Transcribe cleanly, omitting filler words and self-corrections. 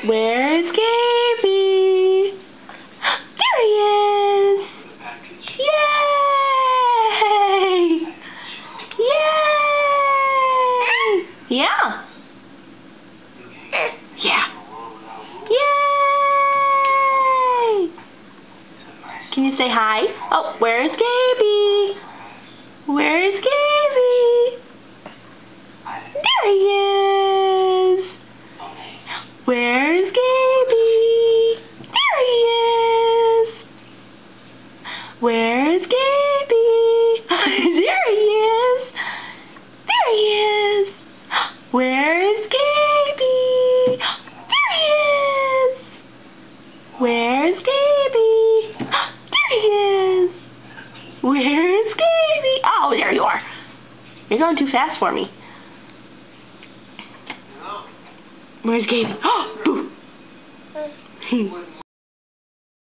Where's Gaby? There he is! Yay! Yay! Yeah! Yeah! Yay! Can you say hi? Oh, where's Gaby? Where's Gaby? There he is! Where's Gaby? There he is! Where's Gaby? There he is! There he is! Where's Gaby? There he is! Where's Gaby? There he is! Where's Gaby? Oh, there you are! You're going too fast for me. Where's Gaby? Oh, boo!